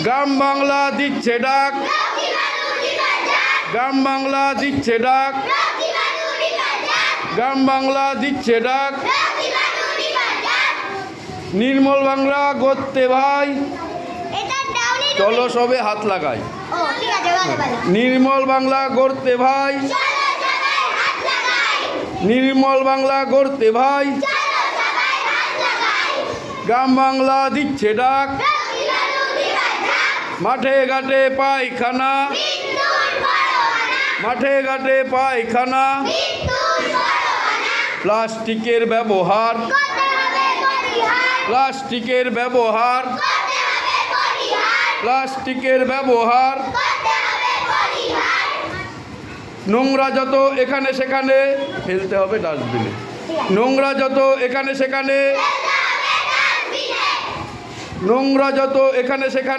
গ্রাম বাংলা দিচ্ছে ডাক, গ্রাম বাংলা দিচ্ছে ডাক, গ্রাম বাংলা দিচ্ছে ডাক। নির্মল বাংলা গড়তে ভাই, চলো সবে হাত লাগাই। নির্মল বাংলা গড়তে ভাই, নির্মল বাংলা গড়তে ভাই। গ্রাম বাংলা দিচ্ছে ডাক, মাঠে ঘাটে পায়খানা, মাঠে ঘাটে পায়খানা। প্লাস্টিকের ব্যবহার, প্লাস্টিকের ব্যবহার, প্লাস্টিকের ব্যবহার। নোংরা যত এখানে সেখানে ফেলতে হবে ডাস্টবিনে। নোংরা যত এখানে সেখানে, নোংরা যত এখানে সেখানে